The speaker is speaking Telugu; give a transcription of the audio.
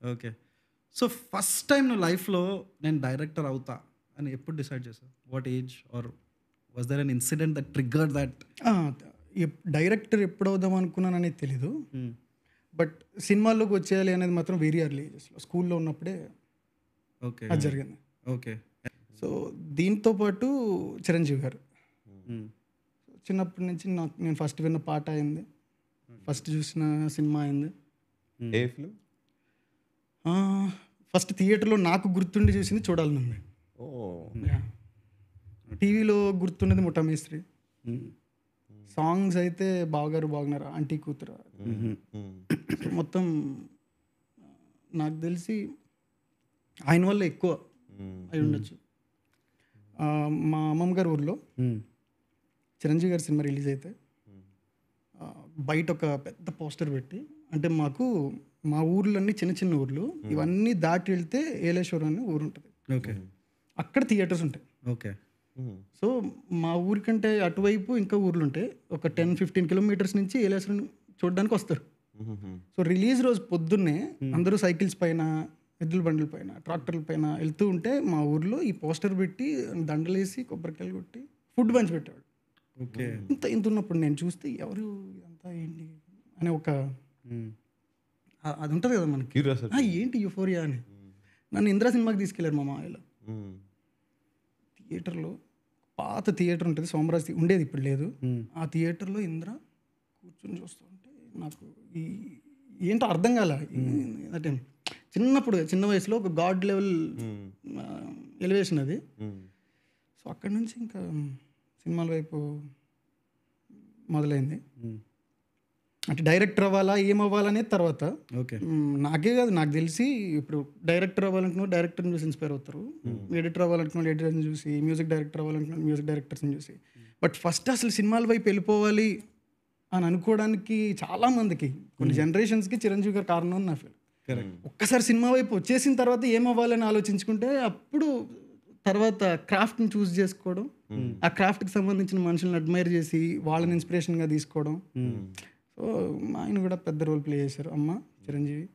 ఓకే. సో, ఫస్ట్ టైమ్ నువ్వు లైఫ్‌లో నేను డైరెక్టర్ అవుతా అని ఎప్పుడు డిసైడ్ చేసావు? What age or was there an incident that triggered that? Director ఎప్పుడవుదాం అనుకున్నాననేది తెలీదు. హ్మ్. బట్ సినిమాల్లోకి వచ్చేయాలి అనేది మాత్రం వెరీ ఎర్లీ ఏజెస్లో, స్కూల్లో ఉన్నప్పుడే ఓకే. అది జరిగింది. ఓకే. సో దీంతో పాటు చిరంజీవి గారు హ్మ్. చిన్నప్పటి నుంచి నేను ఫస్ట్ విన్న పాట అయింది, ఫస్ట్ చూసిన సినిమా అయింది. A film? ఫస్ట్ థియేటర్లో నాకు గుర్తుండి చూసింది చూడాలనుంది. ఓ టీవీలో గుర్తున్నది ముఠామేస్త్రి. హ్మ్. సాంగ్స్ అయితే బావగారు బాగున్నారా, ఆంటీ కూతురు, మొత్తం నాకు తెలిసి ఆయన వల్ల ఎక్కువ అయి ఉండొచ్చు. మా అమ్మమ్మ గారి ఊర్లో హ్మ్. చిరంజీవి గారి సినిమా రిలీజ్ అయితే బయట ఒక పెద్ద పోస్టర్ పెట్టి, అంటే మాకు మా ఊర్లన్నీ చిన్న చిన్న ఊర్లు, ఇవన్నీ దాటి వెళ్తే ఏలేశ్వరం అనే ఊరు ఉంటుంది, ఓకే. అక్కడ థియేటర్స్ ఉంటాయి. ఓకే. సో మా ఊరికంటే అటువైపు ఇంకా ఊర్లు ఉంటాయి, ఒక 10-15 కిలోమీటర్స్ నుంచి ఏలేశ్వరం చూడడానికి వస్తారు. సో రిలీజ్ రోజు పొద్దున్నే అందరూ సైకిల్స్ పైన, ఎద్దుల బండ్ల పైన, ట్రాక్టర్ల పైన వెళ్తూ ఉంటే మా ఊర్లో ఈ పోస్టర్ పెట్టి దండలేసి కొబ్బరికాయలు కొట్టి ఫుడ్ పంచి పెట్టాడు. ఓకే. ఇంత ఉన్నప్పుడు నేను చూస్తే ఎవరు ఇదంతా ఏంటి అనే ఒక హ్మ్. అది ఉంటుంది కదా మనకి, క్యూరియాసిటీ. ఏంటి యూఫోరియా అని. నన్ను ఇంద్రా సినిమాకి తీసుకెళ్ళారు మా మామయ్యలో. థియేటర్లో పాత థియేటర్ ఉంటుంది, సోమరాజ్ ఉండేది, ఇప్పుడు లేదు. ఆ థియేటర్లో ఇంద్ర కూర్చొని చూస్తుంటే నాకు ఏంటో అర్థం కాల. అంటే చిన్న వయసులో ఒక గాడ్ లెవెల్ ఎలివేషన్ అది. సో అక్కడి నుంచి ఇంకా సినిమాల వైపు మొదలైంది. అంటే డైరెక్టర్ అవ్వాలా ఏమవ్వాలనేది తర్వాత. ఓకే. నాకే కాదు, నాకు తెలిసి ఇప్పుడు డైరెక్టర్ అవ్వాలనుకున్న డైరెక్టర్ని చూసి ఇన్స్పైర్ అవుతారు, ఎడిటర్ అవ్వాలనుకున్న ఎడిటర్ని చూసి, మ్యూజిక్ డైరెక్టర్ అవ్వాలనుకున్న మ్యూజిక్ డైరెక్టర్స్ని చూసి. బట్ ఫస్ట్ అసలు సినిమాల వైపు వెళ్ళిపోవాలి అని అనుకోవడానికి చాలామందికి, కొన్ని జనరేషన్స్కి చిరంజీవి గారు కారణం అని నా ఫీల్. ఒక్కసారి సినిమా వైపు వచ్చేసిన తర్వాత ఏమవ్వాలని ఆలోచించుకుంటే అప్పుడు తర్వాత క్రాఫ్ట్ని చూస్ చేసుకోవడం, ఆ క్రాఫ్ట్కి సంబంధించిన మనుషులను అడ్మైర్ చేసి వాళ్ళని ఇన్స్పిరేషన్గా తీసుకోవడం. సో ఆయన కూడా పెద్ద రోల్ ప్లే చేశారు, అమ్మ చిరంజీవి.